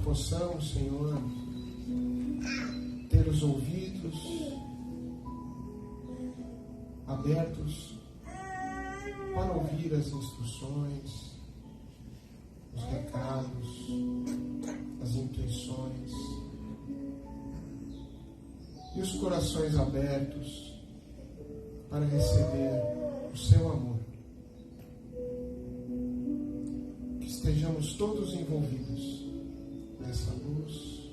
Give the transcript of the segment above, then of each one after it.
possamos, Senhor, ter os ouvidos abertos para ouvir as instruções, os recados, as intuições, e os corações abertos para receber o seu amor. Que estejamos todos envolvidos nessa luz,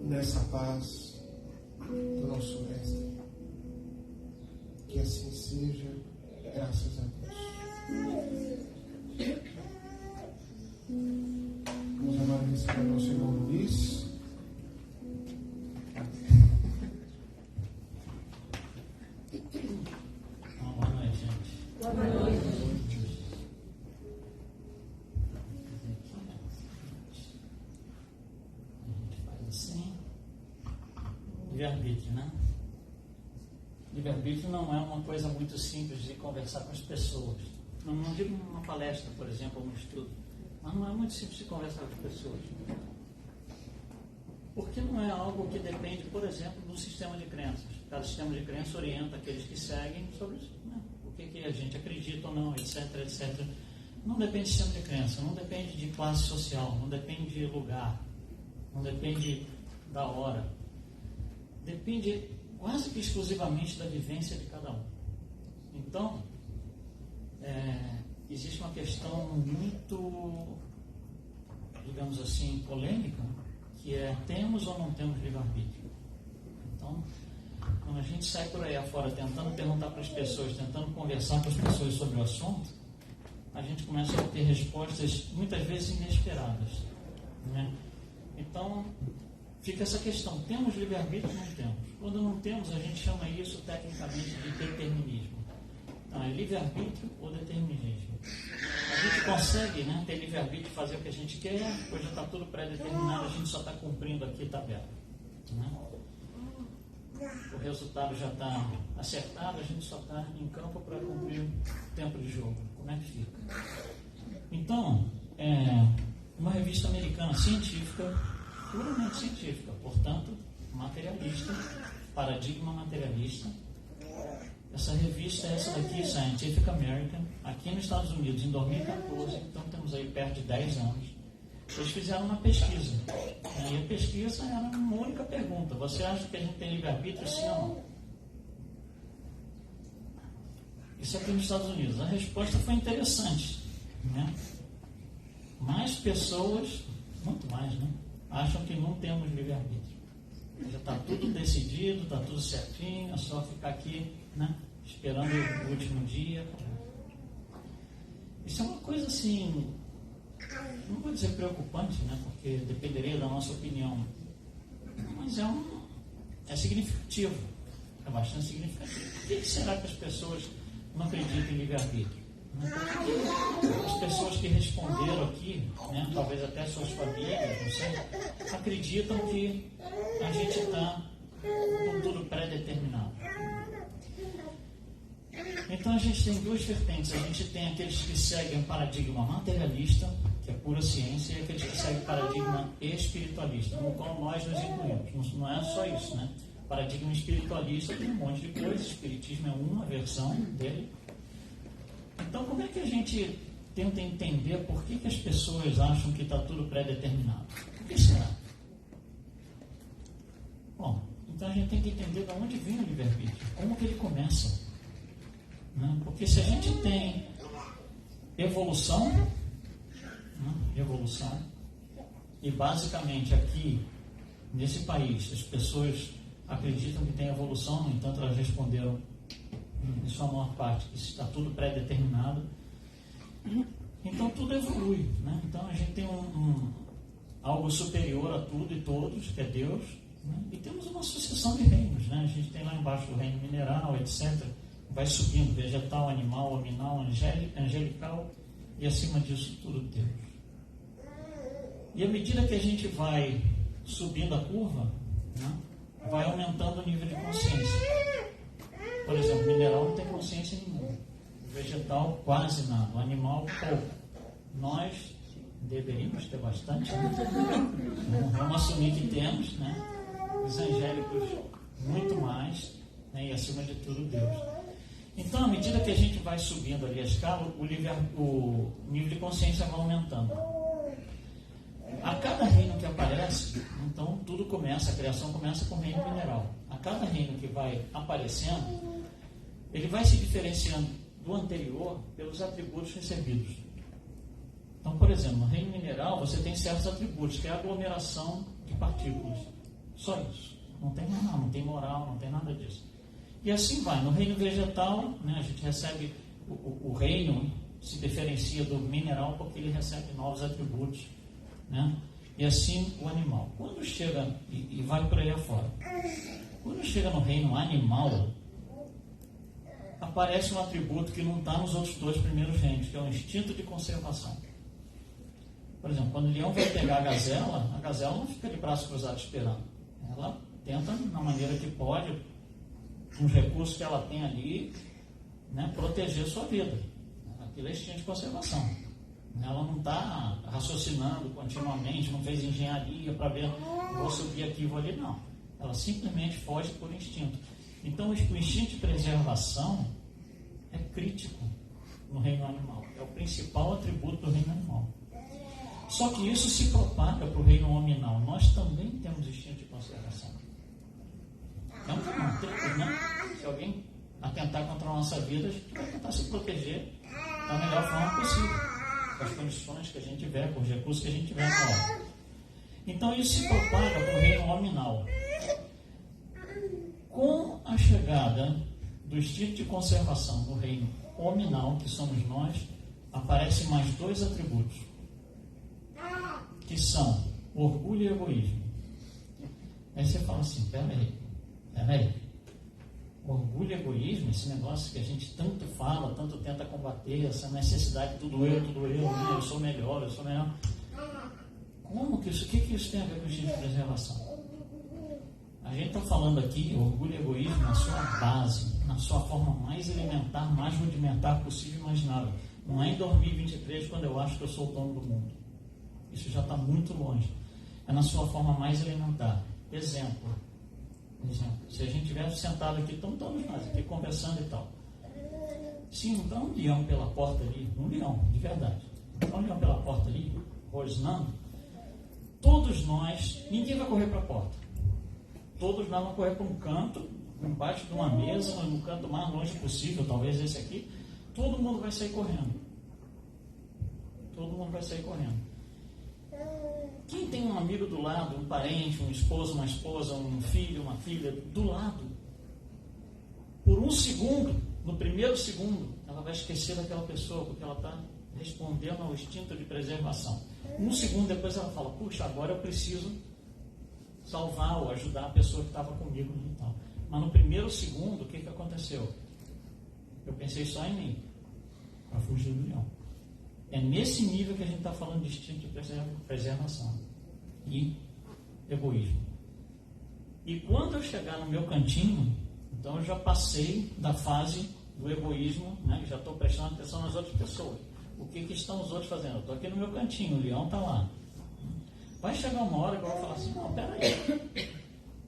nessa paz do nosso Mestre. Que assim seja, graças a Deus. Vamos agora receber o nosso irmão Luiz. Boa noite, gente. Boa noite. A gente faz assim. Livre-arbítrio, né? Livre-arbítrio não é uma coisa muito simples de conversar com as pessoas. Não digo numa palestra, por exemplo, ou um estudo, mas não é muito simples de conversar com as pessoas. Porque não é algo que depende, por exemplo, do sistema de crenças. Cada sistema de crença orienta aqueles que seguem sobre isso, né? O que a gente acredita ou não, etc, etc. Não depende de sistema de crença, não depende de classe social, não depende de lugar, não depende da hora. Depende quase que exclusivamente da vivência de cada um. Então, existe uma questão muito, digamos assim, polêmica, que é: temos ou não temos livre-arbítrio? Então, quando a gente sai por aí afora tentando perguntar para as pessoas, tentando conversar com as pessoas sobre o assunto, a gente começa a ter respostas muitas vezes inesperadas, né? Então, fica essa questão: temos livre-arbítrio ou não temos? Quando não temos, a gente chama isso tecnicamente de determinismo. Então, é livre-arbítrio ou determinismo? A gente consegue, né, ter livre-arbítrio e fazer o que a gente quer, pois já está tudo pré-determinado, a gente só está cumprindo aqui a tabela, né? O resultado já está acertado, a gente só está em campo para cumprir o tempo de jogo. Como é que fica? Então, uma revista americana científica, puramente científica, portanto, materialista, paradigma materialista. Essa revista é essa daqui, Scientific American, aqui nos Estados Unidos, em 2014, então temos aí perto de 10 anos. Eles fizeram uma pesquisa, e a pesquisa era uma única pergunta: você acha que a gente tem livre-arbítrio, sim ou não? Isso aqui nos Estados Unidos. A resposta foi interessante, né? Mais pessoas, muito mais, né, acham que não temos livre-arbítrio. Já está tudo decidido, está tudo certinho, é só ficar aqui, né, esperando o último dia. Isso é uma coisa assim, não vou dizer preocupante, né, porque dependeria da nossa opinião, mas é significativo, é bastante significativo. Por que será que as pessoas não acreditam em livre-arbítrio? As pessoas que responderam aqui, né, talvez até suas famílias, não sei, acreditam que a gente está com tudo pré-determinado. Então a gente tem duas vertentes. A gente tem aqueles que seguem o paradigma materialista, que é pura ciência, e aqueles que seguem o paradigma espiritualista, no qual nós nos incluímos. Não é só isso, né? O paradigma espiritualista tem um monte de coisas, o espiritismo é uma versão dele. Então, como é que a gente tenta entender por que as pessoas acham que está tudo pré-determinado? Por que será? Bom, então a gente tem que entender de onde vem o livre-arbítrio, como que ele começa, né? Porque se a gente tem evolução, e basicamente aqui, nesse país, as pessoas acreditam que tem evolução, no entanto elas responderam, em sua maior parte, que está tudo pré-determinado. Então tudo evolui, né? Então a gente tem algo superior a tudo e todos, que é Deus, né? E temos uma sucessão de reinos, né? A gente tem lá embaixo o reino mineral, etc. Vai subindo, vegetal, animal, aminal, angelical, e acima disso tudo Deus. E à medida que a gente vai subindo a curva, né, vai aumentando o nível de consciência. Por exemplo, o mineral não tem consciência nenhuma, o vegetal quase nada, o animal pouco. Nós Deveríamos ter bastante, né? Vamos assumir que temos, né? Os angélicos muito mais, né? E acima de tudo Deus. Então, à medida que a gente vai subindo ali a escala, o nível de consciência vai aumentando. A cada reino que aparece, então tudo começa, a criação começa com o reino mineral. A cada reino que vai aparecendo, ele vai se diferenciando do anterior pelos atributos recebidos. Então, por exemplo, no reino mineral você tem certos atributos, que é a aglomeração de partículas. Só isso. Não tem nada, não tem moral, não tem nada disso. E assim vai. No reino vegetal, né, a gente recebe, o reino se diferencia do mineral porque ele recebe novos atributos, né? E assim o animal. Quando chega, e vai por aí afora, quando chega no reino animal, aparece um atributo que não está nos outros dois primeiros reinos, que é o instinto de conservação. Por exemplo, quando o leão vai pegar a gazela não fica de braços cruzados esperando. Ela tenta, na maneira que pode, com os recursos que ela tem ali, né, proteger a sua vida. Aquilo é instinto de conservação. Ela não está raciocinando continuamente, não fez engenharia para ver, vou subir aqui, vou ali, não. Ela simplesmente foge por instinto. Então, o instinto de preservação é crítico no reino animal. É o principal atributo do reino animal. Só que isso se propaga para o reino hominal. Nós também temos instinto de conservação. Então, né? Se alguém atentar contra a nossa vida, a gente vai tentar se proteger da melhor forma possível, com as condições que a gente tiver, com os recursos que a gente tiver na hora. Então, isso se propaga para o reino hominal. Com a chegada do instinto de conservação no reino hominal, que somos nós, aparecem mais dois atributos, que são orgulho e egoísmo. Aí você fala assim, peraí, orgulho e egoísmo, esse negócio que a gente tanto fala, tanto tenta combater, essa necessidade de tudo eu sou melhor. Como que isso, o que isso tem a ver com o instinto de preservação? A gente está falando aqui, orgulho e egoísmo na sua base, na sua forma mais elementar, mais rudimentar possível e imaginável. Não é em 2023 quando eu acho que eu sou o dono do mundo. Isso já está muito longe. É na sua forma mais elementar. Exemplo. Se a gente tivesse sentado aqui, estamos todos nós aqui conversando e tal. Se entrar um leão pela porta ali, um leão, de verdade, entrar um leão pela porta ali, rosnando, todos nós, ninguém vai correr para a porta. Todos nós vamos correr para um canto, embaixo de uma mesa, no canto mais longe possível, talvez esse aqui. Todo mundo vai sair correndo. Todo mundo vai sair correndo. Quem tem um amigo do lado, um parente, um esposo, uma esposa, um filho, uma filha, do lado, por um segundo, no primeiro segundo, ela vai esquecer daquela pessoa, porque ela está respondendo ao instinto de preservação. Um segundo depois ela fala, puxa, agora eu preciso salvar ou ajudar a pessoa que estava comigo e tal. Mas no primeiro segundo, o que aconteceu? Eu pensei só em mim, para fugir do leão. É nesse nível que a gente está falando de instinto de preservação e egoísmo. E quando eu chegar no meu cantinho, então eu já passei da fase do egoísmo, né? Já estou prestando atenção nas outras pessoas. O que estão os outros fazendo? Eu estou aqui no meu cantinho, o leão está lá. Vai chegar uma hora que eu vou falar assim, não, peraí,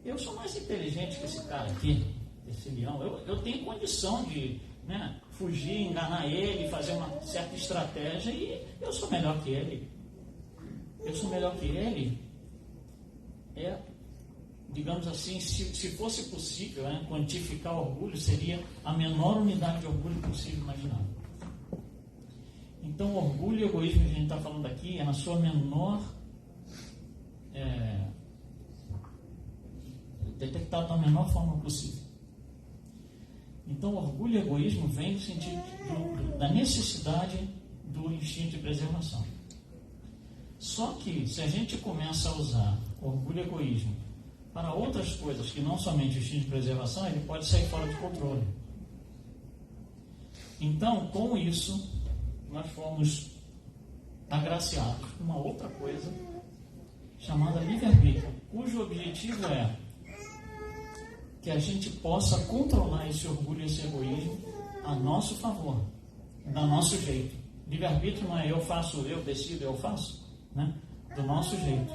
eu sou mais inteligente que esse cara aqui, esse leão, eu tenho condição de, né, fugir, enganar ele, fazer uma certa estratégia e eu sou melhor que ele. Eu sou melhor que ele. Digamos assim, se fosse possível, né, quantificar o orgulho, seria a menor unidade de orgulho possível imaginável. Então, orgulho e egoísmo que a gente está falando aqui é na sua menor detectado da menor forma possível. Então, orgulho e egoísmo vem no sentido da necessidade do instinto de preservação. Só que, se a gente começa a usar orgulho e egoísmo para outras coisas que não somente o instinto de preservação, ele pode sair fora de controle. Então, com isso, nós fomos agraciados com uma outra coisa chamada livre-arbítrio, cujo objetivo é que a gente possa controlar esse orgulho e esse egoísmo a nosso favor, do nosso jeito. Livre-arbítrio não é eu faço, eu decido, eu faço. né, do nosso jeito.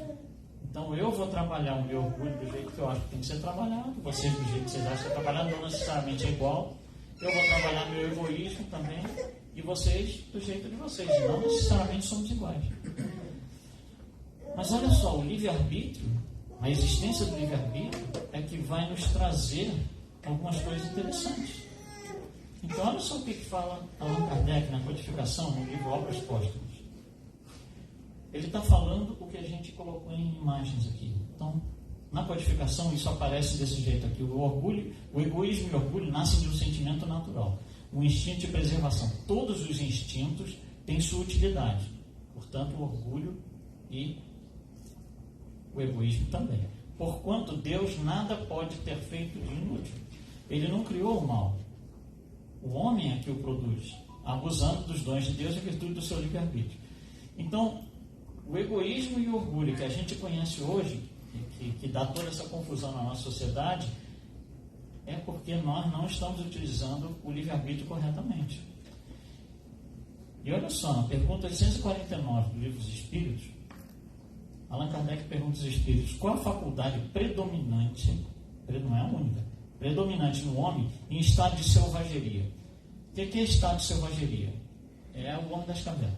Então eu vou trabalhar o meu orgulho do jeito que eu acho que tem que ser trabalhado, vocês do jeito que vocês acham que é trabalhado, não necessariamente é igual. Eu vou trabalhar meu egoísmo também, e vocês do jeito de vocês, não necessariamente somos iguais. Mas olha só, o livre-arbítrio, a existência do livre-arbítrio é que vai nos trazer algumas coisas interessantes. Então olha só o que fala Allan Kardec na codificação, no livro Obras Póstumas. Ele está falando o que a gente colocou em imagens aqui. Então, na codificação isso aparece desse jeito aqui. O orgulho, o egoísmo e o orgulho nascem de um sentimento natural, um instinto de preservação. Todos os instintos têm sua utilidade. Portanto, o orgulho e o egoísmo também. Porquanto Deus nada pode ter feito de inútil. Ele não criou o mal. O homem é que o produz, abusando dos dons de Deus em virtude do seu livre-arbítrio. Então, o egoísmo e o orgulho que a gente conhece hoje, que dá toda essa confusão na nossa sociedade, é porque nós não estamos utilizando o livre-arbítrio corretamente. E olha só, na pergunta 849 do Livro dos Espíritos, Allan Kardec pergunta aos Espíritos: qual a faculdade predominante, não é a única, predominante no homem em estado de selvageria? O que é estado de selvageria? É o homem das cavernas,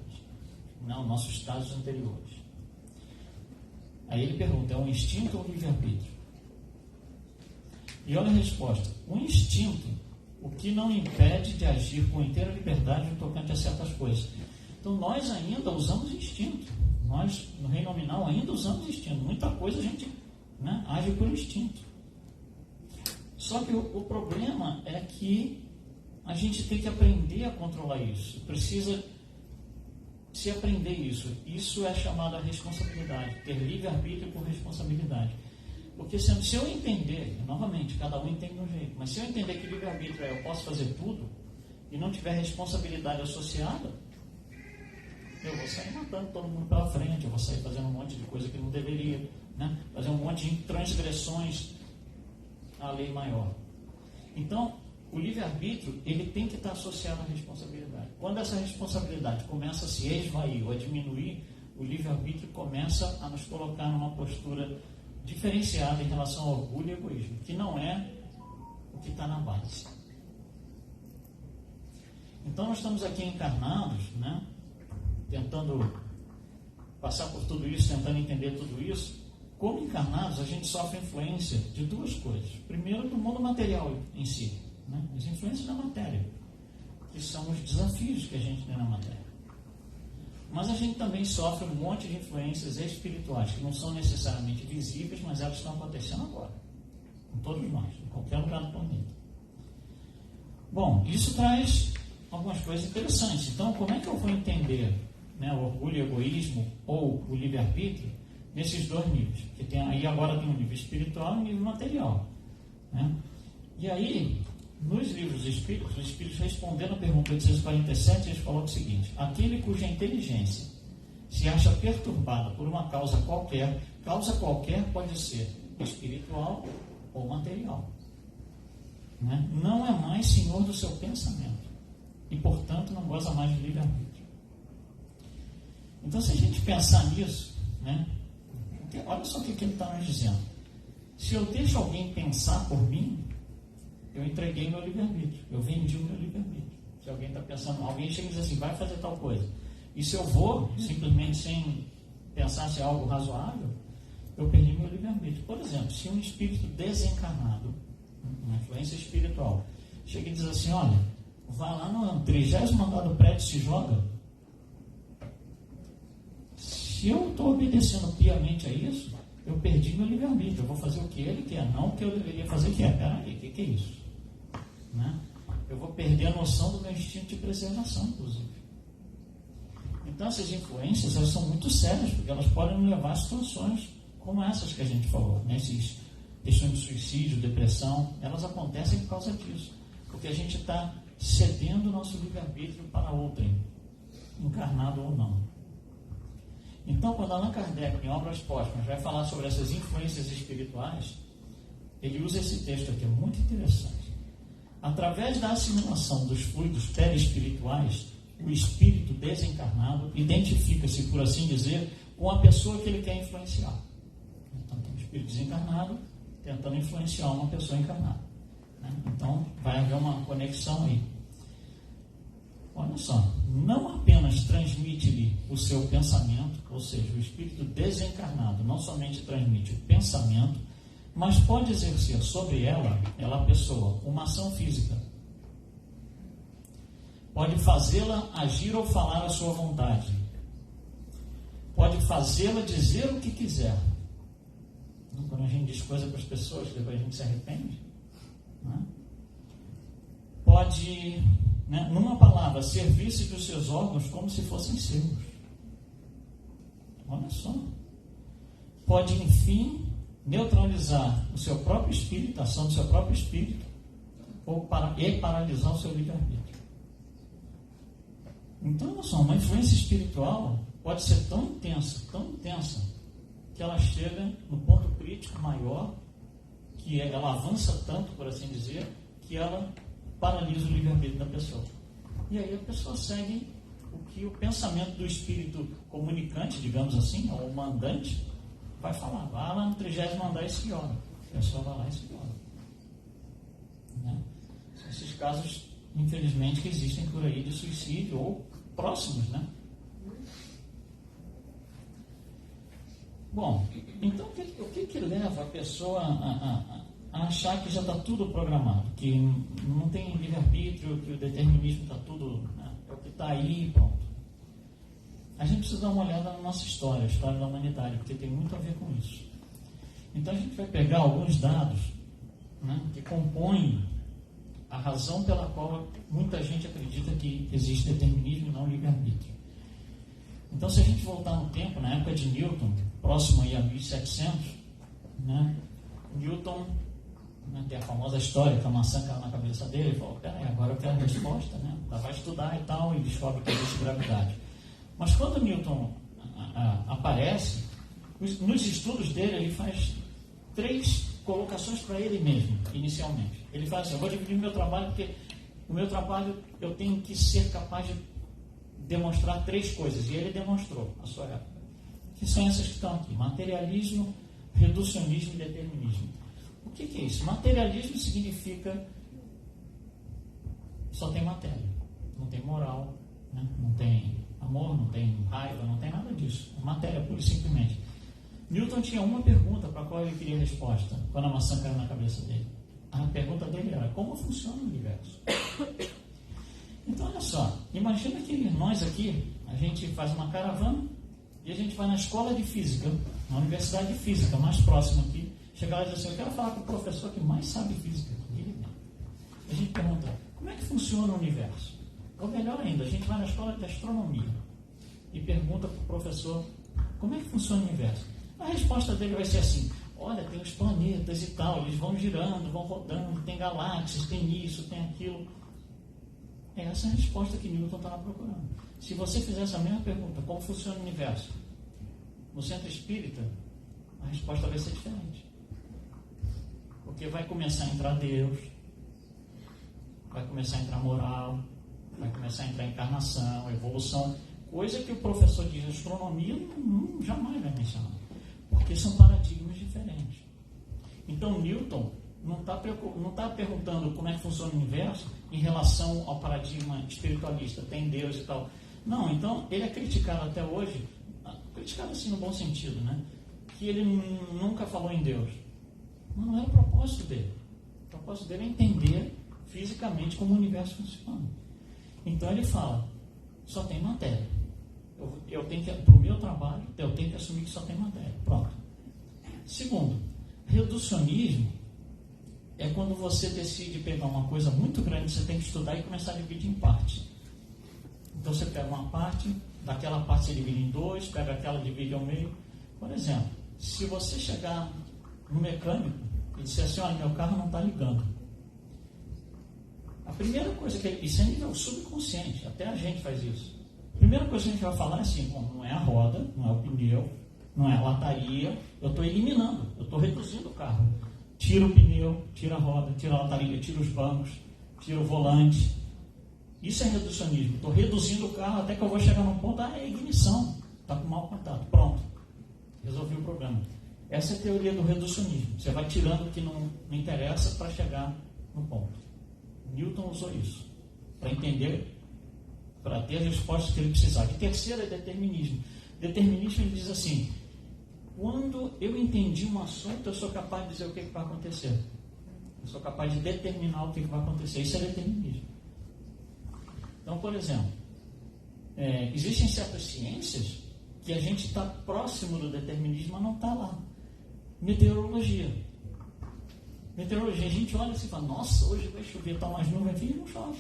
não nossos estados anteriores. Aí ele pergunta: é um instinto ou um livre-arbítrio? E olha a resposta: o instinto, o que não impede de agir com inteira liberdade no tocante a certas coisas. Então nós ainda usamos instinto. Nós, no reino nominal, ainda usamos instinto. Muita coisa a gente, né, age por instinto. Só que o problema é que a gente tem que aprender a controlar isso. Precisa se aprender isso. Isso é chamado a responsabilidade. Ter livre-arbítrio por responsabilidade. Porque se eu entender, novamente, cada um entende de um jeito, mas se eu entender que livre-arbítrio é eu posso fazer tudo e não tiver responsabilidade associada, eu vou sair matando todo mundo pela frente, eu vou sair fazendo um monte de coisa que não deveria, né? Fazer um monte de transgressões à lei maior. Então, o livre-arbítrio, ele tem que estar associado à responsabilidade. Quando essa responsabilidade começa a se esvair ou a diminuir, o livre-arbítrio começa a nos colocar numa postura diferenciada em relação ao orgulho e egoísmo, que não é o que está na base. Então nós estamos aqui encarnados, né, tentando passar por tudo isso, tentando entender tudo isso. Como encarnados, a gente sofre influência de duas coisas. Primeiro, do mundo material em si, né, as influências da matéria, que são os desafios que a gente tem na matéria. Mas a gente também sofre um monte de influências espirituais, que não são necessariamente visíveis, mas elas estão acontecendo agora, com todos nós, em qualquer lugar do planeta. Bom, isso traz algumas coisas interessantes. Então, como é que eu vou entender, né, o orgulho e o egoísmo, ou o livre-arbítrio, nesses dois níveis? Que tem, aí agora tem um nível espiritual e um nível material, né? E aí, nos livros dos Espíritos, os Espíritos respondendo a pergunta 847, eles falam o seguinte: aquele cuja inteligência se acha perturbada por uma causa qualquer pode ser espiritual ou material, né? Não é mais senhor do seu pensamento e, portanto, não goza mais de livre-arbítrio. Então, se a gente pensar nisso, né, olha só o que ele está nos dizendo. Se eu deixo alguém pensar por mim, eu entreguei meu livre-arbítrio, eu vendi o meu livre-arbítrio. Se alguém está pensando, alguém chega e diz assim, vai fazer tal coisa, e se eu vou, simplesmente sem pensar se é algo razoável, eu perdi meu livre-arbítrio. Por exemplo, se um espírito desencarnado, uma influência espiritual, chega e diz assim, olha, vá lá no 30º andar do prédio e se joga. Se eu estou obedecendo piamente a isso, eu perdi meu livre-arbítrio. Eu vou fazer o que ele quer, não o que eu deveria fazer, que é, peraí, o que é isso? Né? Eu vou perder a noção do meu instinto de preservação, inclusive. Então, essas influências, elas são muito sérias, porque elas podem nos levar a situações como essas que a gente falou, né? Essas questões de suicídio, depressão, elas acontecem por causa disso, porque a gente está cedendo o nosso livre-arbítrio para outrem, encarnado ou não. Então, quando Allan Kardec, em Obras Póstumas, vai falar sobre essas influências espirituais, ele usa esse texto aqui, é muito interessante. Através da assimilação dos fluidos perispirituais, o espírito desencarnado identifica-se, por assim dizer, com a pessoa que ele quer influenciar. Então tem um espírito desencarnado tentando influenciar uma pessoa encarnada, né? Então vai haver uma conexão aí. Olha só, não apenas transmite-lhe o seu pensamento, ou seja, o espírito desencarnado não somente transmite o pensamento, mas pode exercer sobre ela, a pessoa, uma ação física. Pode fazê-la agir ou falar à sua vontade. Pode fazê-la dizer o que quiser. Quando a gente diz coisa para as pessoas, depois a gente se arrepende, né? Pode, né, numa palavra, servir-se dos seus órgãos como se fossem seus. Olha só. Pode, enfim, neutralizar o seu próprio espírito, a ação do seu próprio espírito, e paralisar o seu livre-arbítrio. Então, olha só, uma influência espiritual pode ser tão intensa, que ela chega no ponto crítico maior, que ela avança tanto, por assim dizer, que ela paralisa o livre-arbítrio da pessoa. E aí a pessoa segue o que o pensamento do espírito comunicante, digamos assim, ou mandante, vai falar. Vai lá no 30º andar e se ora. A pessoa vai lá e se ora. Né? São esses casos, infelizmente, que existem por aí de suicídio, ou próximos, né? Bom, então o que leva a pessoa a achar que já está tudo programado, que não tem livre-arbítrio, que o determinismo está tudo, né, é o que está aí e pronto? A gente precisa dar uma olhada na nossa história, a história da humanidade, porque tem muito a ver com isso. Então a gente vai pegar alguns dados, né, que compõem a razão pela qual muita gente acredita que existe determinismo e não livre-arbítrio. Então, se a gente voltar no tempo, na época de Newton, próximo aí a 1700, né, Newton, né, tem a famosa história que a maçã caiu na cabeça dele e falou: peraí, agora eu quero a resposta, né? Vai estudar e tal, e descobre que existe gravidade. Mas quando Newton aparece, nos estudos dele, ele faz 3 colocações para ele mesmo, inicialmente. Ele fala assim: eu vou dividir o meu trabalho, porque o meu trabalho eu tenho que ser capaz de demonstrar 3 coisas, e ele demonstrou a sua época, que são essas que estão aqui: materialismo, reducionismo e determinismo. O que é isso? Materialismo significa só tem matéria, não tem moral, né? Não tem amor, não tem raiva, não tem nada disso, é matéria pura e simplesmente. Newton tinha uma pergunta para a qual ele queria resposta quando a maçã caiu na cabeça dele. A pergunta dele era: como funciona o universo? Então, olha só, imagina que nós aqui, a gente faz uma caravana e a gente vai na escola de física, na universidade de física mais próxima aqui, chega lá e diz assim: eu quero falar com o professor que mais sabe física. A gente pergunta: como é que funciona o universo? Ou melhor ainda, a gente vai na escola de astronomia e pergunta para o professor: como é que funciona o universo? A resposta dele vai ser assim: olha, tem os planetas e tal, eles vão girando, vão rodando, tem galáxias, tem isso, tem aquilo. É essa a resposta que Newton estava procurando. Se você fizer essa mesma pergunta: como funciona o universo? No centro espírita, a resposta vai ser diferente. Porque vai começar a entrar Deus, vai começar a entrar moral, vai começar a entrar encarnação, evolução, coisa que o professor de astronomia jamais vai mencionar, porque são paradigmas diferentes. Então Newton não está perguntando como é que funciona o universo em relação ao paradigma espiritualista, tem Deus e tal. Não, então ele é criticado até hoje, criticado assim no bom sentido, né? Que ele nunca falou em Deus. Mas não é o propósito dele. O propósito dele é entender fisicamente como o universo funciona. Então ele fala: só tem matéria. Eu tenho que, para o meu trabalho, eu tenho que assumir que só tem matéria. Pronto. Segundo, reducionismo é quando você decide pegar uma coisa muito grande, você tem que estudar e começar a dividir em partes. Então você pega uma parte, daquela parte você divide em 2, pega aquela e divide ao meio. Por exemplo, se você chegar no mecânico e disser assim: olha, meu carro não está ligando. A primeira coisa isso é nível subconsciente, até a gente faz isso. A primeira coisa que a gente vai falar é assim: bom, não é a roda, não é o pneu, não é a lataria, eu estou eliminando, eu estou reduzindo o carro. Tira o pneu, tira a roda, tira a lataria, tira os bancos, tira o volante. Isso é reducionismo. Estou reduzindo o carro até que eu vou chegar num ponto, é ignição, está com mau contato. Pronto. Essa é a teoria do reducionismo. Você vai tirando o que não interessa para chegar no ponto. Newton usou isso para entender, para ter as respostas que ele precisava. E terceiro é determinismo. Determinismo, ele diz assim: quando eu entendi um assunto, eu sou capaz de dizer o que vai acontecer. Eu sou capaz de determinar o que vai acontecer. Isso é determinismo. Então, por exemplo, existem certas ciências que a gente está próximo do determinismo, mas não está lá. Meteorologia. Meteorologia, a gente olha assim e fala: nossa, hoje vai chover, está umas nuvens aqui, e não chove.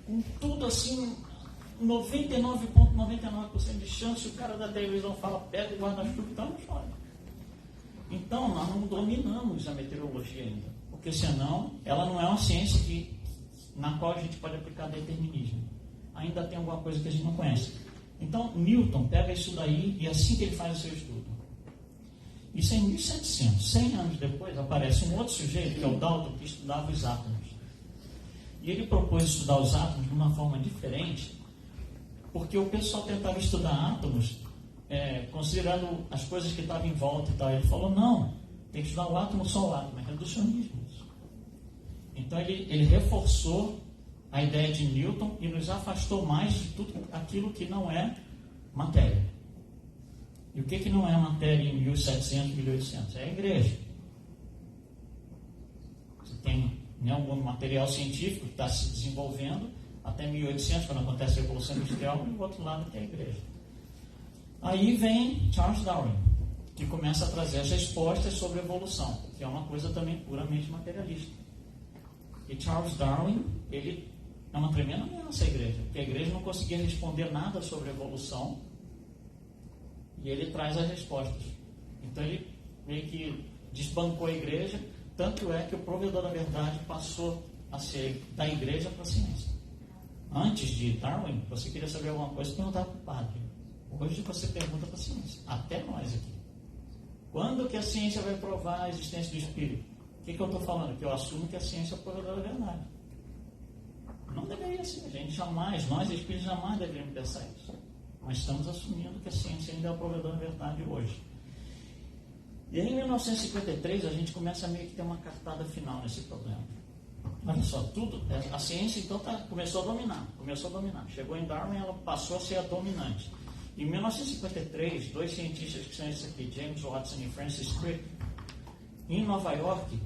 Com tudo assim, 99,99% de chance, o cara da televisão fala: pega o guarda-chuva, então não chove. Então, nós não dominamos a meteorologia ainda, porque senão ela não é uma ciência na qual a gente pode aplicar determinismo. Ainda tem alguma coisa que a gente não conhece. Então, Newton pega isso daí e assim que ele faz o seu estudo. Isso é em 1700, 100 anos depois, aparece um outro sujeito, que é o Dalton, que estudava os átomos. E ele propôs estudar os átomos de uma forma diferente, porque o pessoal tentava estudar átomos considerando as coisas que estavam em volta e tal. Ele falou: não, tem que estudar o átomo, só o átomo, é reducionismo. Então ele reforçou a ideia de Newton e nos afastou mais de tudo aquilo que não é matéria. E o que não é matéria em 1700, 1800? É a igreja. Você tem algum material científico que está se desenvolvendo até 1800, quando acontece a Revolução Industrial, e do outro lado tem a igreja. Aí vem Charles Darwin, que começa a trazer as respostas sobre a evolução, que é uma coisa também puramente materialista. E Charles Darwin, ele é uma tremenda ameaça à igreja, porque a igreja não conseguia responder nada sobre a evolução, e ele traz as respostas. Então ele meio que desbancou a igreja, tanto é que o provedor da verdade passou a ser da igreja para a ciência. Antes de Darwin, você queria saber alguma coisa, perguntava para o padre. Hoje você pergunta para a ciência, até nós aqui. Quando que a ciência vai provar a existência do espírito? O que eu estou falando? Que eu assumo que a ciência é o provedor da verdade. Não deveria ser, a gente jamais, nós espíritos jamais deveríamos pensar isso. Mas estamos assumindo que a ciência ainda é o provedor da verdade hoje. E aí, em 1953, a gente começa a meio que ter uma cartada final nesse problema. Olha só, a ciência então começou a dominar. Chegou em Darwin, ela passou a ser a dominante. Em 1953, dois cientistas que são esses aqui, James Watson e Francis Crick, em Nova York,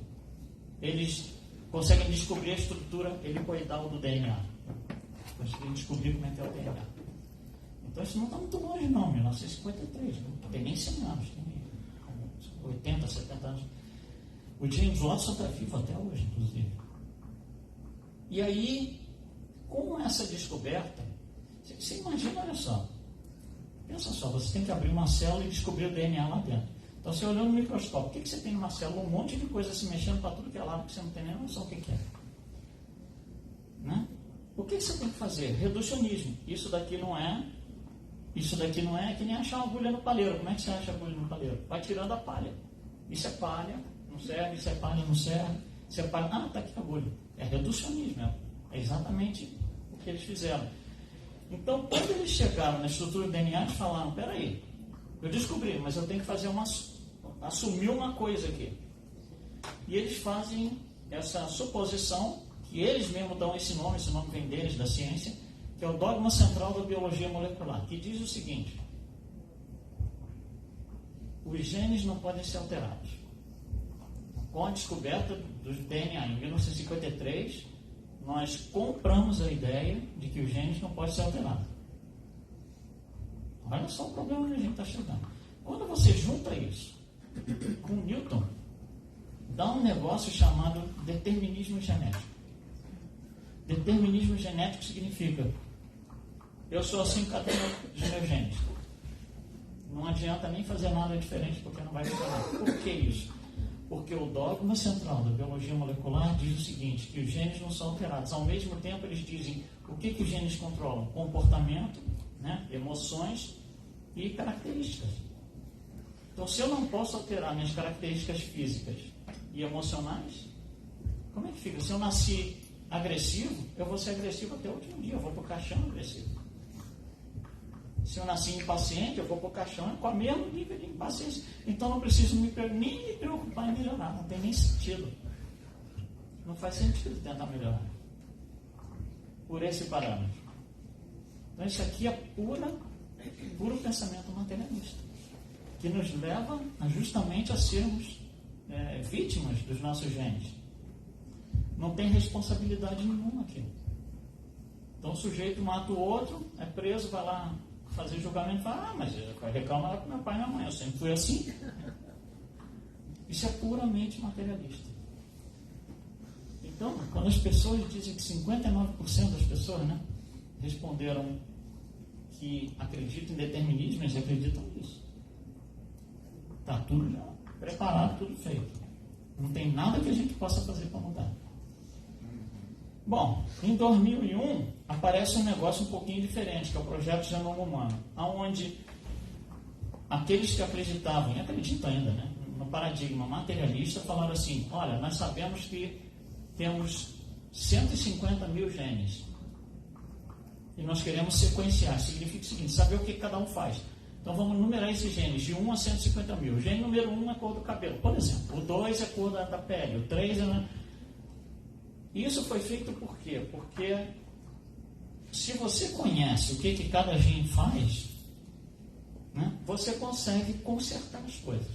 eles conseguem descobrir a estrutura helicoidal do DNA. Conseguem descobrir como é que é o DNA. Então isso não está muito longe não, 1953, não tem nem 100 anos, tem 80, 70 anos. O James Watson está vivo até hoje, inclusive. E aí, com essa descoberta, você imagina, olha só, pensa só, você tem que abrir uma célula e descobrir o DNA lá dentro. Então você olhou no microscópio, o que você tem numa célula? Um monte de coisa se mexendo para tudo que é lado, que você não tem nem noção o que é. Né? O que você tem que fazer? Reducionismo. Isso daqui não é que nem achar uma agulha no palheiro. Como é que você acha a agulha no palheiro? Vai tirando a palha. Isso é palha, não serve, isso é palha, não serve. Isso é palha, está aqui a agulha. É reducionismo, é exatamente o que eles fizeram. Então, quando eles chegaram na estrutura do DNA, eles falaram: peraí, eu descobri, mas eu tenho que fazer assumir uma coisa aqui. E eles fazem essa suposição, que eles mesmos dão esse nome vem deles, da ciência, que é o dogma central da biologia molecular, que diz o seguinte: os genes não podem ser alterados. Com a descoberta do DNA em 1953, nós compramos a ideia de que os genes não podem ser alterados. Olha só o problema que a gente está chegando. Quando você junta isso com Newton, dá um negócio chamado determinismo genético. Determinismo genético significa: eu sou assim por causa dos meus genes. Não adianta nem fazer nada diferente, porque não vai funcionar. Por que isso? Porque o dogma central da biologia molecular diz o seguinte, que os genes não são alterados. Ao mesmo tempo, eles dizem o que os genes controlam? Comportamento, né? Emoções e características. Então, se eu não posso alterar minhas características físicas e emocionais, como é que fica? Se eu nasci agressivo, eu vou ser agressivo até o último dia, eu vou para o caixão agressivo. Se eu nasci impaciente, eu vou para o caixão com o mesmo nível de paciência. Então não preciso nem me preocupar em melhorar, não tem nem sentido. Não faz sentido tentar melhorar por esse parâmetro. Então isso aqui é puro pensamento materialista, que nos leva justamente a sermos vítimas dos nossos genes. Não tem responsabilidade nenhuma aqui. Então o sujeito mata o outro, é preso, vai lá fazer julgamento e fala, mas vai reclamar com meu pai e minha mãe, eu sempre fui assim. Isso é puramente materialista. Então, quando as pessoas dizem que 59% das pessoas responderam que acreditam em determinismo, eles acreditam nisso. Está tudo já preparado, tudo feito. Não tem nada que a gente possa fazer para mudar. Bom, em 2001 aparece um negócio um pouquinho diferente, que é o Projeto Genoma Humano, onde aqueles que acreditavam, e acreditam ainda, no paradigma materialista, falaram assim, olha, nós sabemos que temos 150 mil genes e nós queremos sequenciar. Significa o seguinte, saber o que cada um faz. Então vamos numerar esses genes de 1 a 150 mil. O gene número 1 é a cor do cabelo, por exemplo. O 2 é a cor da pele. O 3 é... Isso foi feito por quê? Porque se você conhece o que cada gene faz, você consegue consertar as coisas.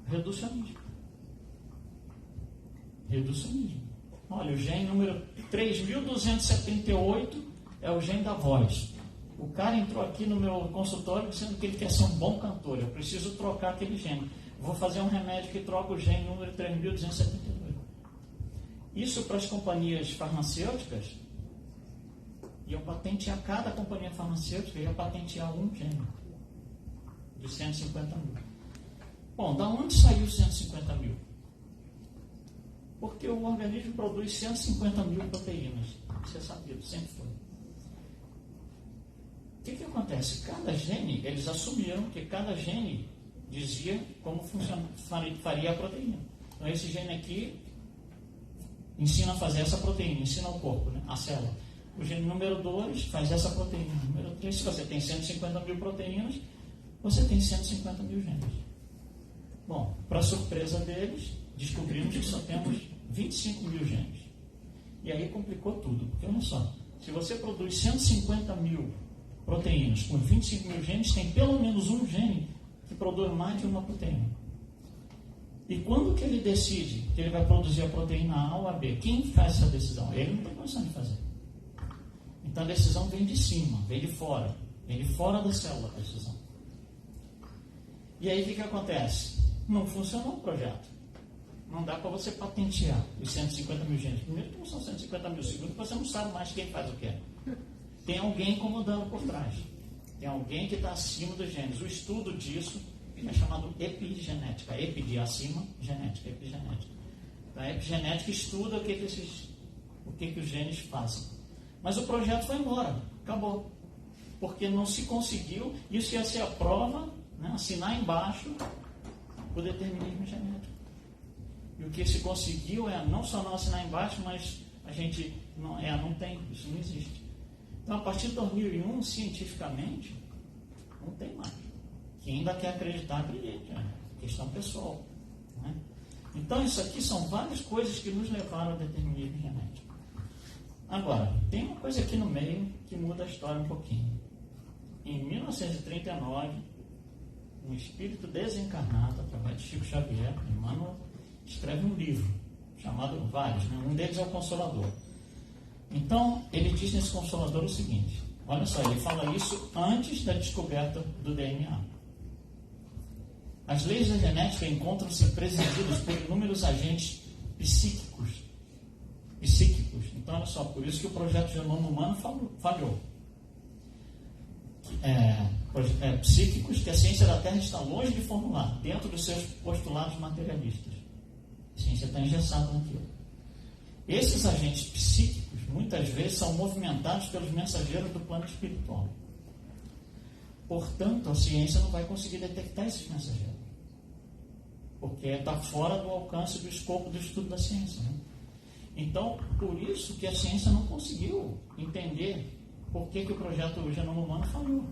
Reducionismo. Olha, o gene número 3.278 é o gene da voz. O cara entrou aqui no meu consultório dizendo que ele quer ser um bom cantor. Eu preciso trocar aquele gene. Vou fazer um remédio que troca o gene número 3.278. Isso para as companhias farmacêuticas, iam patentear, cada companhia farmacêutica ia patentear um gene de 150 mil. Bom, da onde saiu 150 mil? Porque o organismo produz 150 mil proteínas. Isso é sabido, sempre foi. O que acontece? Cada gene, eles assumiram que cada gene dizia como faria a proteína. Então esse gene aqui ensina a fazer essa proteína, ensina ao corpo, a célula. O gene número 2 faz essa proteína. Número 3, se você tem 150 mil proteínas, você tem 150 mil genes. Bom, para surpresa deles, descobrimos que só temos 25 mil genes. E aí complicou tudo, porque olha só, se você produz 150 mil proteínas com 25 mil genes, tem pelo menos um gene que produz mais de uma proteína. E quando que ele decide que ele vai produzir a proteína A ou a B? Quem faz essa decisão? Ele não tem condição de fazer. Então a decisão vem de cima, vem de fora da célula a decisão. E aí o que acontece? Não funcionou o projeto. Não dá para você patentear os 150 mil genes. Primeiro que não são 150 mil, segundo que você não sabe mais quem faz o quê. Tem alguém incomodando por trás. Tem alguém que está acima dos genes. O estudo disso é chamado epigenética. Epi de acima, genética, epigenética. A epigenética estuda o que os genes fazem. Mas o projeto foi embora, acabou. Porque não se conseguiu, isso ia ser a prova, assinar embaixo o determinismo genético. E o que se conseguiu é não só não assinar embaixo, mas a gente não tem, isso não existe. Então, a partir de 2001, cientificamente, não tem mais. Quem ainda quer acreditar, acredita. É questão pessoal. Então, isso aqui são várias coisas que nos levaram ao determinismo genético. Agora, tem uma coisa aqui no meio que muda a história um pouquinho. Em 1939, um espírito desencarnado, através de Chico Xavier, Emmanuel, escreve um livro, chamado vários, um deles é o Consolador. Então, ele diz nesse Consolador o seguinte, olha só, ele fala isso antes da descoberta do DNA. As leis da genética encontram-se presididas por inúmeros agentes psíquicos. Então, olha só, por isso que o projeto Genoma Humano falhou. Psíquicos que a ciência da Terra está longe de formular, dentro dos seus postulados materialistas. A ciência está engessada naquilo. Esses agentes psíquicos, muitas vezes, são movimentados pelos mensageiros do plano espiritual. Portanto, a ciência não vai conseguir detectar esses mensageiros. Porque está fora do alcance do escopo do estudo da ciência. Então, por isso que a ciência não conseguiu entender por que o projeto Genoma Humano falhou.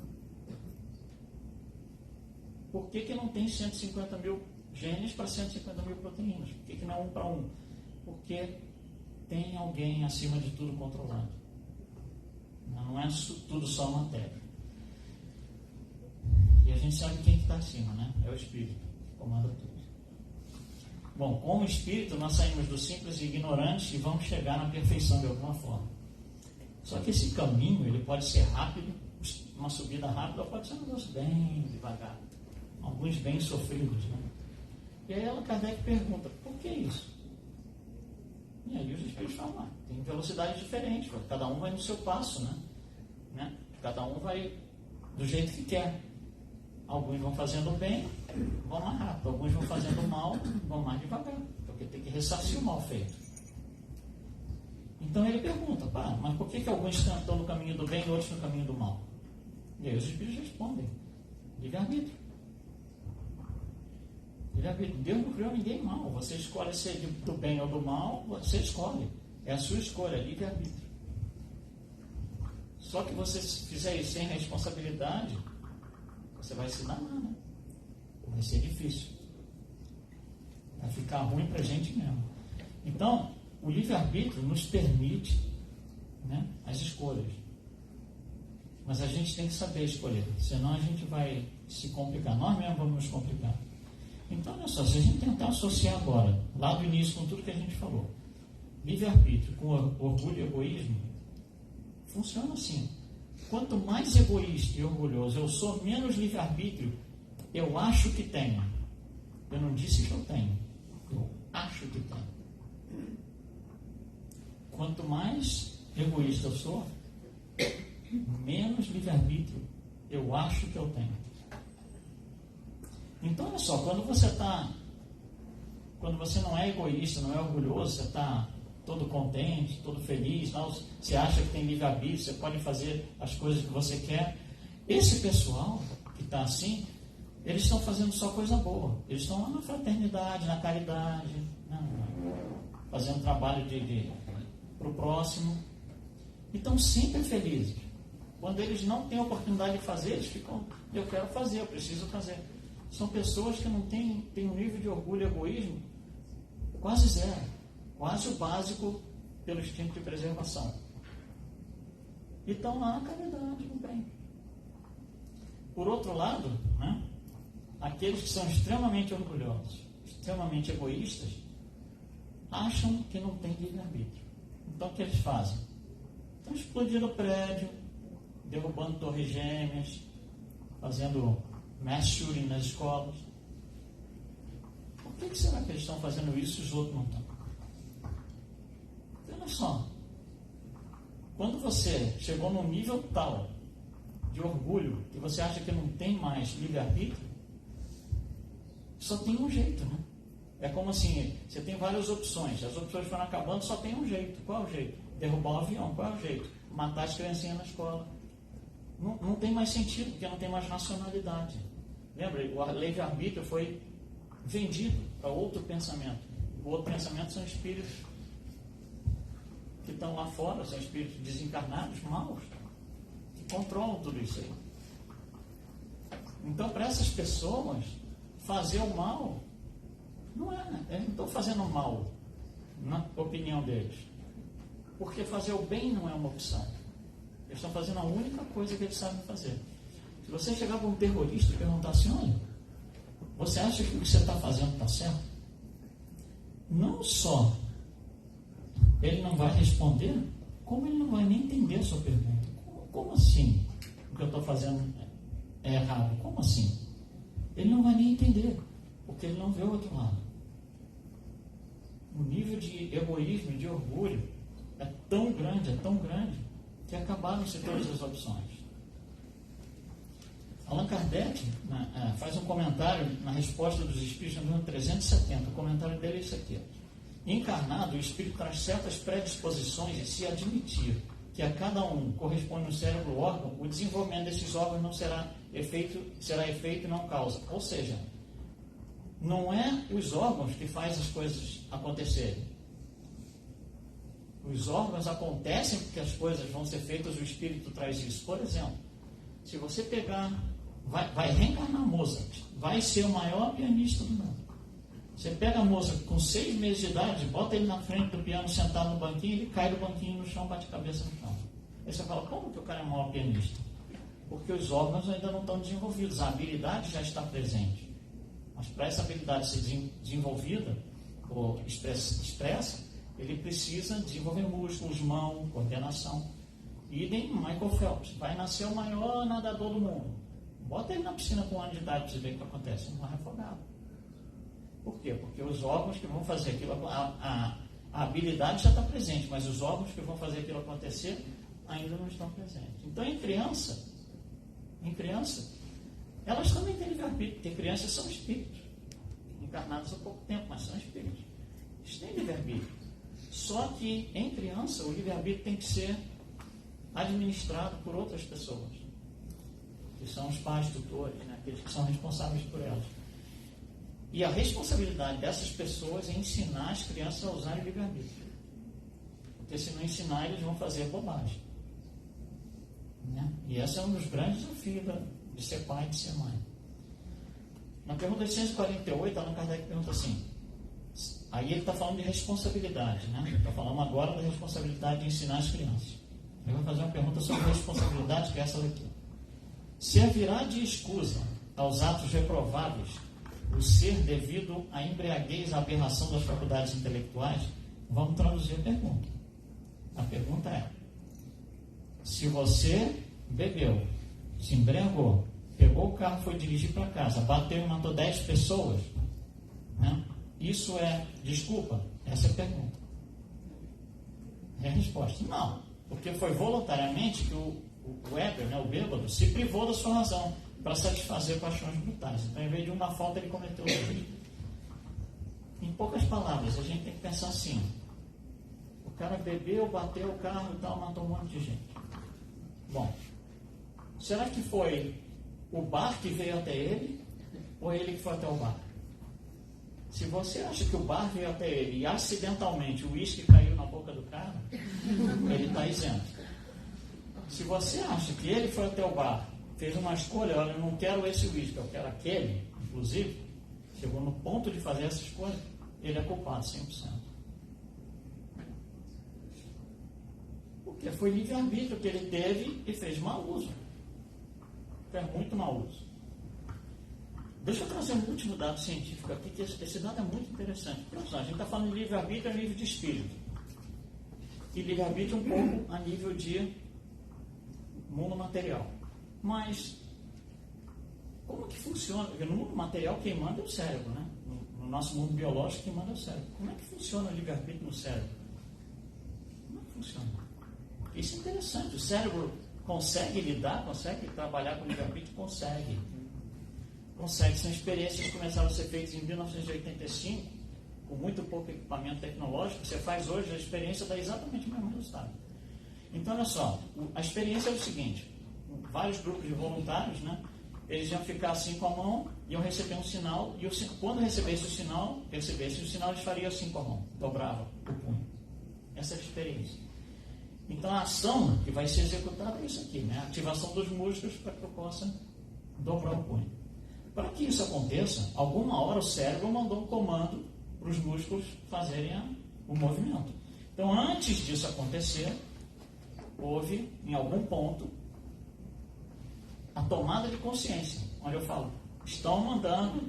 por que não tem 150 mil genes para 150 mil proteínas? Por que não é 1 para 1? Porque tem alguém acima de tudo controlando. Não é tudo só matéria. E a gente sabe quem está acima, né? É o Espírito, que comanda tudo. Bom, com o Espírito nós saímos do simples e ignorante e vamos chegar na perfeição de alguma forma. Só que esse caminho, ele pode ser rápido, uma subida rápida, ou pode ser um negócio bem devagar. Alguns bem sofridos, né? E aí Allan Kardec pergunta, por que isso? E aí os Espíritos falam, tem velocidades diferentes, cada um vai no seu passo, né? Cada um vai do jeito que quer. Alguns vão fazendo bem, vão mais rápido. Alguns vão fazendo mal, vão mais devagar. Porque tem que ressarcir o mal feito. Então ele pergunta, mas por que alguns estão no caminho do bem e outros no caminho do mal? E aí os Espíritos respondem, livre-arbítrio. Livre-arbítrio. Deus não criou ninguém mal. Você escolhe ser do bem ou do mal, você escolhe. É a sua escolha, livre-arbítrio. Só que você fizer isso sem responsabilidade, você vai se danar, né? Vai ser difícil. Vai ficar ruim para a gente mesmo. Então, o livre-arbítrio nos permite, né, as escolhas. Mas a gente tem que saber escolher. Senão a gente vai se complicar. Nós mesmos vamos nos complicar. Então, olha só, se a gente tentar associar agora, lá do início, com tudo que a gente falou, livre-arbítrio com orgulho e egoísmo, funciona assim. Quanto mais egoísta e orgulhoso eu sou, menos livre-arbítrio eu acho que tenho. Eu não disse que eu tenho. Eu acho que tenho. Quanto mais egoísta eu sou, menos livre-arbítrio eu acho que eu tenho. Então, olha só, quando você não é egoísta, não é orgulhoso, você está todo contente, todo feliz, você acha que tem livre-arbítrio, você pode fazer as coisas que você quer. Esse pessoal que está assim, eles estão fazendo só coisa boa. Eles estão lá na fraternidade, na caridade, fazendo trabalho para o próximo. E estão sempre felizes. Quando eles não têm oportunidade de fazer, eles ficam, eu quero fazer, eu preciso fazer. São pessoas que não têm um nível de orgulho e egoísmo quase zero. Quase o básico pelo instinto de preservação. E estão lá na caridade, no bem. Por outro lado, né, aqueles que são extremamente orgulhosos, extremamente egoístas, acham que não tem livre-arbítrio. Então o que eles fazem? Estão explodindo prédio, derrubando torres gêmeas, fazendo mass shooting nas escolas. Por que será que eles estão fazendo isso e os outros não estão? Olha só, quando você chegou num nível tal de orgulho que você acha que não tem mais livre-arbítrio, só tem um jeito, né? É como assim, você tem várias opções, as opções foram acabando, só tem um jeito. Qual é o jeito? Derrubar o avião. Qual é o jeito? Matar as criancinhas na escola. Não tem mais sentido, porque não tem mais nacionalidade. Lembra, o livre-arbítrio foi vendido para outro pensamento. O outro pensamento são espíritos que estão lá fora, são espíritos desencarnados, maus, que controlam tudo isso aí. Então, para essas pessoas, fazer o mal não é, eles não estão fazendo mal, na opinião deles. Porque fazer o bem não é uma opção. Eles estão fazendo a única coisa que eles sabem fazer. Se você chegar para um terrorista e perguntar assim, olha, você acha que o que você está fazendo está certo? Não só ele não vai responder, como ele não vai nem entender a sua pergunta. Como assim o que eu estou fazendo é errado? Como assim? Ele não vai nem entender, porque ele não vê o outro lado. O nível de egoísmo e de orgulho é tão grande, que acabaram-se todas as opções. Allan Kardec faz um comentário na resposta dos Espíritos, no número 370. O comentário dele é isso aqui. Encarnado, o Espírito traz certas predisposições e, se admitir que a cada um corresponde no cérebro órgão, o desenvolvimento desses órgãos não será efeito e não causa. Ou seja, não é os órgãos que fazem as coisas acontecerem. Os órgãos acontecem porque as coisas vão ser feitas, o Espírito traz isso. Por exemplo, se você pegar vai reencarnar Mozart, vai ser o maior pianista do mundo. Você pega Mozart com 6 meses de idade, bota ele na frente do piano, sentado no banquinho, ele cai do banquinho no chão, bate a cabeça no chão. Aí você fala, como que o cara é o maior pianista? Porque os órgãos ainda não estão desenvolvidos, a habilidade já está presente. Mas para essa habilidade ser desenvolvida, ou expressa, ele precisa desenvolver músculos, mão, coordenação. Idem Michael Phelps, vai nascer o maior nadador do mundo. Bota ele na piscina com 1 ano de idade para você ver o que acontece, ele morre afogado. Por quê? Porque os órgãos que vão fazer aquilo, a habilidade já está presente, mas os órgãos que vão fazer aquilo acontecer ainda não estão presentes. Então, em criança, elas também têm livre-arbítrio, porque crianças são espíritos, encarnados há pouco tempo, mas são espíritos. Eles têm livre-arbítrio. Só que, em criança, o livre-arbítrio tem que ser administrado por outras pessoas, que são os pais, tutores, né? Aqueles que são responsáveis por elas. E a responsabilidade dessas pessoas é ensinar as crianças a usarem o livre-arbítrio. Porque se não ensinar, eles vão fazer bobagem. Né? E esse é um dos grandes desafios de ser pai e de ser mãe. Na pergunta 848, Allan Kardec pergunta assim, aí ele está falando de responsabilidade, né? Está falando agora da responsabilidade de ensinar as crianças. Ele vai fazer uma pergunta sobre responsabilidade, que é essa daqui. Se haverá de escusa aos atos reprováveis o ser devido à embriaguez, à aberração das faculdades intelectuais, vamos traduzir a pergunta. A pergunta é, se você bebeu, se embriagou, pegou o carro, foi dirigir para casa, bateu e matou 10 pessoas, né? Isso é desculpa? Essa é a pergunta. É a resposta. Não, porque foi voluntariamente que o Weber, né, o bêbado, se privou da sua razão para satisfazer paixões brutais. Então, em vez de uma falta, ele cometeu outra. Em poucas palavras, a gente tem que pensar assim, o cara bebeu, bateu o carro e tal, matou um monte de gente. Bom, será que foi o bar que veio até ele ou ele que foi até o bar? Se você acha que o bar veio até ele e acidentalmente o uísque caiu na boca do cara, ele está isento. Se você acha que ele foi até o bar, fez uma escolha, olha, eu não quero esse uísque, eu quero aquele, inclusive, chegou no ponto de fazer essa escolha, ele é culpado 100%. Porque foi livre-arbítrio que ele teve e fez mau uso. Fez muito mau uso. Deixa eu trazer um último dado científico aqui, que esse dado é muito interessante. A gente está falando de livre-arbítrio a nível de espírito. E livre-arbítrio um pouco a nível de mundo material. Mas, como que funciona? Porque no mundo material quem manda é o cérebro, né? No nosso mundo biológico quem manda é o cérebro. Como é que funciona o livre-arbítrio no cérebro? Como é que funciona? Isso é interessante. O cérebro consegue lidar, consegue trabalhar com o livre-arbítrio? Consegue. São experiências que começaram a ser feitas em 1985, com muito pouco equipamento tecnológico. Você faz hoje, a experiência dá exatamente o mesmo resultado. Então, olha só, a experiência é o seguinte, vários grupos de voluntários, né, eles iam ficar assim com a mão, iam receber um sinal, e quando recebesse o sinal, eles fariam assim com a mão, dobrava o punho. Essa é a experiência. Então, a ação que vai ser executada é isso aqui, né, a ativação dos músculos para que eu possa dobrar o punho. Para que isso aconteça, alguma hora o cérebro mandou um comando para os músculos fazerem o movimento. Então, antes disso acontecer, houve, em algum ponto, a tomada de consciência, onde eu falo, estão mandando,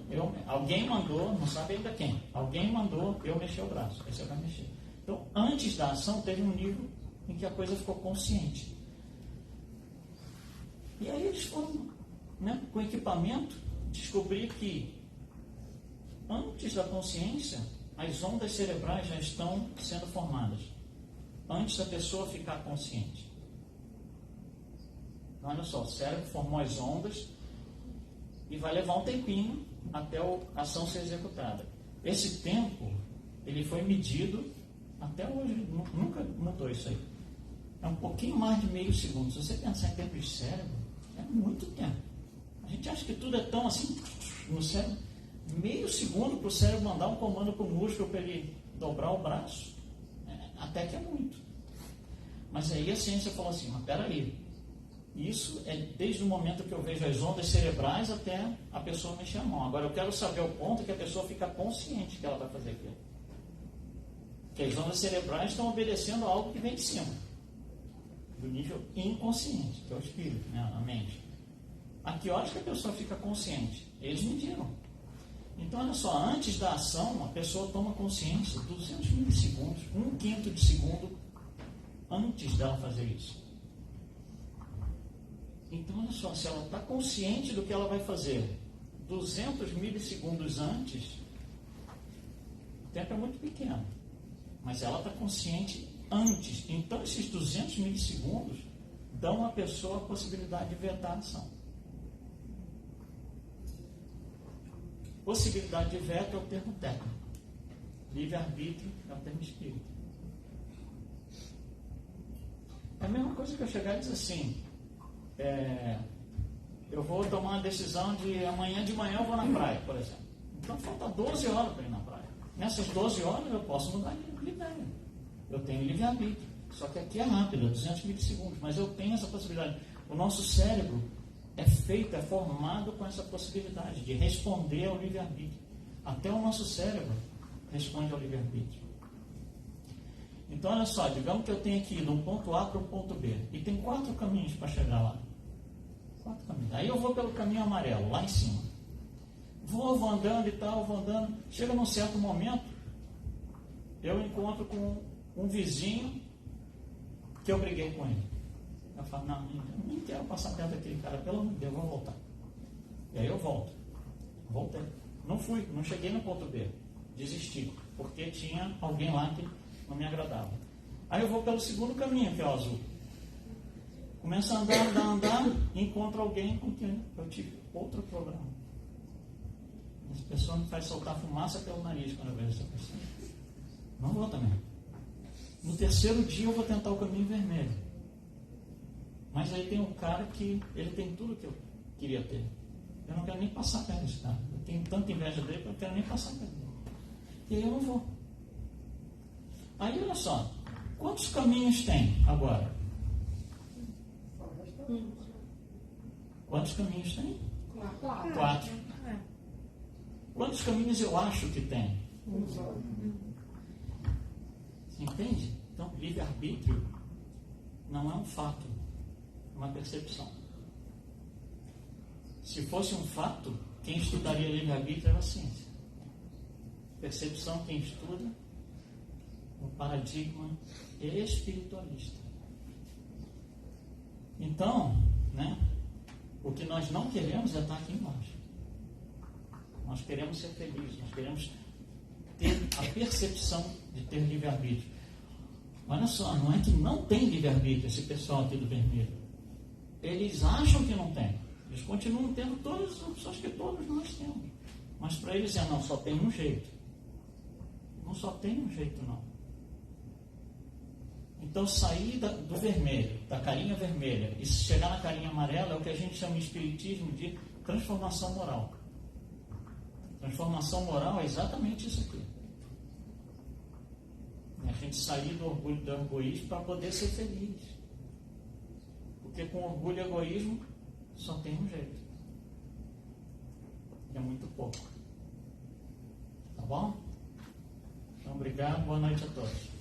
alguém mandou, não sabe ainda quem, alguém mandou eu mexer o braço, aí você vai mexer. Então, antes da ação, teve um nível em que a coisa ficou consciente. E aí eles foram, né, com equipamento, descobrir que, antes da consciência, as ondas cerebrais já estão sendo formadas, antes da pessoa ficar consciente. Então, olha só, o cérebro formou as ondas e vai levar um tempinho até a ação ser executada. Esse tempo, ele foi medido até hoje, nunca mudou isso aí. É um pouquinho mais de meio segundo. Se você pensar em tempo de cérebro, é muito tempo. A gente acha que tudo é tão assim, no cérebro. Meio segundo para o cérebro mandar um comando para o músculo para ele dobrar o braço, até que é muito. Mas aí a ciência falou assim, mas peraí, Isso é desde o momento que eu vejo as ondas cerebrais até a pessoa mexer a mão. Agora eu quero saber o ponto que a pessoa fica consciente que ela vai fazer aquilo. Que as ondas cerebrais estão obedecendo a algo que vem de cima, do nível inconsciente, que é o espírito, né, a mente. A que horas que a pessoa fica consciente? Eles mediram. Então, olha só, antes da ação, a pessoa toma consciência 200 milissegundos, 1/5 de segundo antes dela fazer isso. Então, olha só, se ela está consciente do que ela vai fazer 200 milissegundos antes, o tempo é muito pequeno, mas ela está consciente antes. Então, esses 200 milissegundos dão à pessoa a possibilidade de vetar a ação. Possibilidade de veto é o termo técnico. Livre-arbítrio é o termo espírita. É a mesma coisa que eu chegar e dizer assim, eu vou tomar uma decisão de amanhã de manhã eu vou na praia, por exemplo. Então falta 12 horas para ir na praia. Nessas 12 horas eu posso mudar de ideia. Eu tenho livre-arbítrio. Só que aqui é rápido, 200 milissegundos, mas eu tenho essa possibilidade. O nosso cérebro é formado com essa possibilidade de responder ao livre-arbítrio. Até o nosso cérebro responde ao livre-arbítrio. Então, olha só, digamos que eu tenho que ir de um ponto A para o ponto B, e tem 4 caminhos para chegar lá. 4 caminhos. Aí eu vou pelo caminho amarelo, lá em cima. Vou andando e tal, vou andando. Chega num certo momento, eu encontro com um vizinho que eu briguei com ele. Eu falo, não, nem quero passar perto daquele cara, pelo amor de Deus, eu vou voltar. E aí eu volto. Voltei. Não cheguei no ponto B. Desisti, porque tinha alguém lá que não me agradava. Aí eu vou pelo segundo caminho, que é o azul. Começo a andar, e encontro alguém com quem eu tive outro problema. Essa pessoa me faz soltar fumaça pelo nariz quando eu vejo essa pessoa. Não vou também. No terceiro dia eu vou tentar o caminho vermelho. Mas aí tem um cara que ele tem tudo que eu queria ter. Eu não quero nem passar perto desse cara. Eu tenho tanta inveja dele que eu não quero nem passar perto dele. E aí eu não vou. Aí olha só, quantos caminhos tem agora? Quantos caminhos tem? 4. Quantos caminhos eu acho que tem? Você entende? Então, livre-arbítrio não é um fato, é uma percepção. Se fosse um fato, quem estudaria livre-arbítrio era a ciência. Percepção, quem estuda, o paradigma espiritualista. Então, né, o que nós não queremos é estar aqui embaixo. Nós queremos ser felizes, nós queremos ter a percepção de ter livre-arbítrio. Olha só, não é que não tem livre-arbítrio esse pessoal aqui do vermelho. Eles acham que não tem. Eles continuam tendo todas as opções que todos nós temos. Mas para eles não, só tem um jeito. Não só tem um jeito, não. Então, sair do vermelho, da carinha vermelha, e chegar na carinha amarela é o que a gente chama em espiritismo de transformação moral. Transformação moral é exatamente isso aqui. A gente sair do orgulho e do egoísmo para poder ser feliz. Porque com orgulho e egoísmo só tem um jeito. E é muito pouco. Tá bom? Então, obrigado. Boa noite a todos.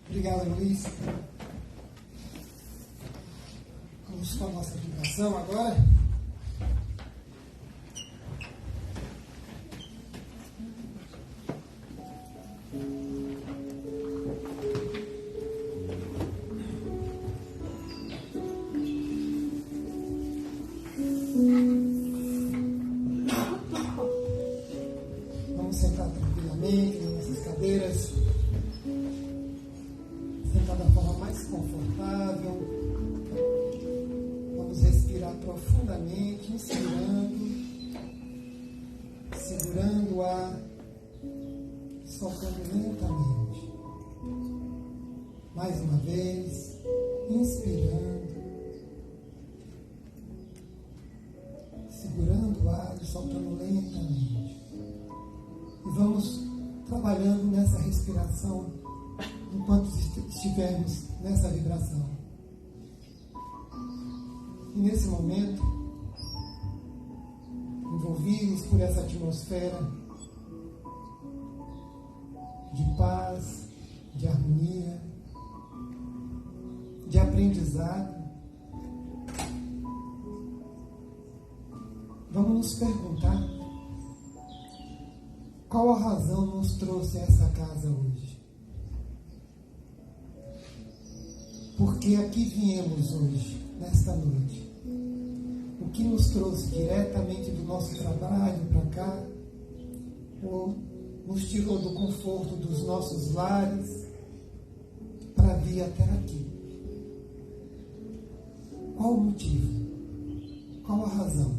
Obrigado, Luiz. Vamos com a nossa vibração agora. Vamos sentar tranquilamente nas nossas cadeiras. Sentar da forma mais confortável. Vamos respirar profundamente, inspirando, segurando o ar, soltando lentamente. Mais uma vez, inspirando, segurando o ar e soltando lentamente. E vamos trabalhando nessa respiração enquanto estivermos nessa vibração. E nesse momento, envolvidos por essa atmosfera de paz, de harmonia, de aprendizado, vamos nos perguntar qual a razão nos trouxe a essa casa hoje. Por que aqui viemos hoje, nesta noite? O que nos trouxe diretamente do nosso trabalho para cá? Ou nos tirou do conforto dos nossos lares para vir até aqui? Qual o motivo? Qual a razão?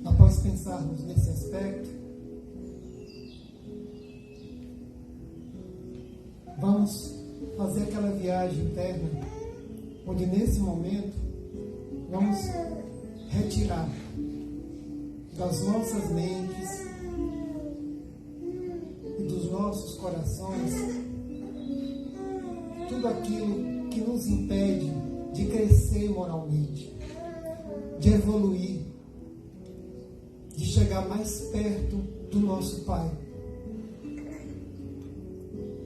Após pensarmos nesse aspecto, vamos fazer aquela viagem interna, onde nesse momento vamos retirar das nossas mentes e dos nossos corações tudo aquilo que nos impede de crescer moralmente, de evoluir, de chegar mais perto do nosso Pai.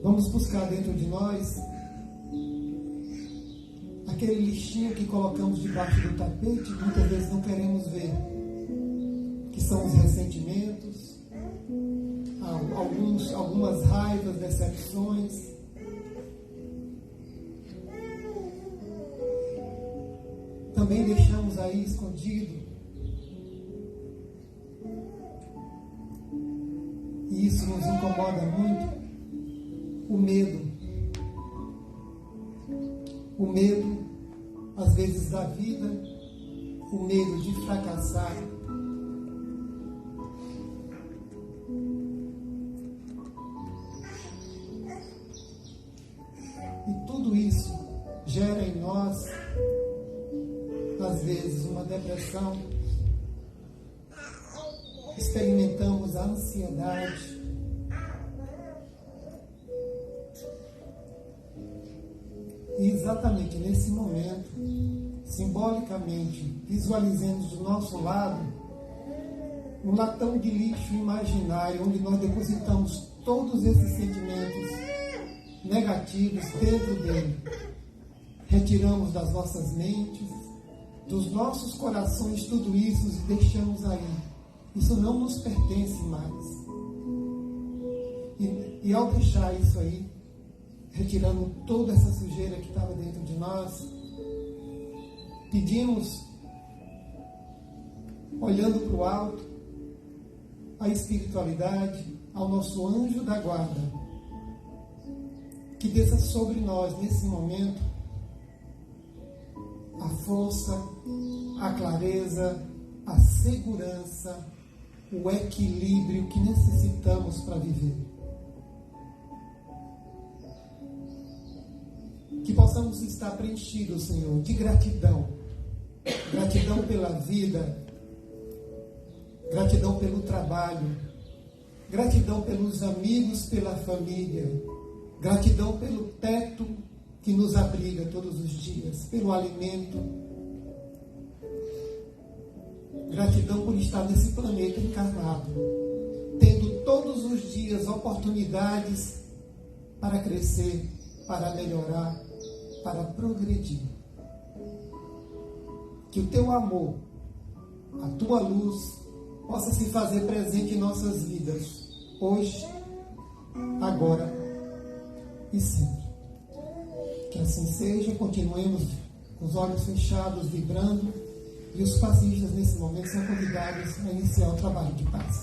Vamos buscar dentro de nós aquele lixinho que colocamos debaixo do tapete e muitas vezes não queremos ver, que são os ressentimentos, algumas raivas, decepções. Também deixamos aí escondido. E isso nos incomoda muito. O medo. O medo, às vezes, da vida. O medo de fracassar. E tudo isso gera em nós, às vezes, uma depressão. Experimentamos a ansiedade. E exatamente nesse momento, simbolicamente, visualizemos do nosso lado um latão de lixo imaginário, onde nós depositamos todos esses sentimentos negativos dentro dele. Retiramos das nossas mentes, dos nossos corações, tudo isso e deixamos aí. Isso não nos pertence mais. E ao deixar isso aí, retirando toda essa sujeira que estava dentro de nós, pedimos, olhando para o alto, a espiritualidade, ao nosso anjo da guarda, que desça sobre nós nesse momento a força, a clareza, a segurança, o equilíbrio que necessitamos para viver. Que possamos estar preenchidos, Senhor, de gratidão. Gratidão pela vida, gratidão pelo trabalho, gratidão pelos amigos, pela família, gratidão pelo teto que nos abriga todos os dias, pelo alimento. Gratidão por estar nesse planeta encarnado, tendo todos os dias oportunidades para crescer, para melhorar, para progredir. Que o teu amor, a tua luz, possa se fazer presente em nossas vidas, hoje, agora e sempre. Que assim seja, continuemos com os olhos fechados, vibrando, e os passistas nesse momento são convidados a iniciar o trabalho de paz.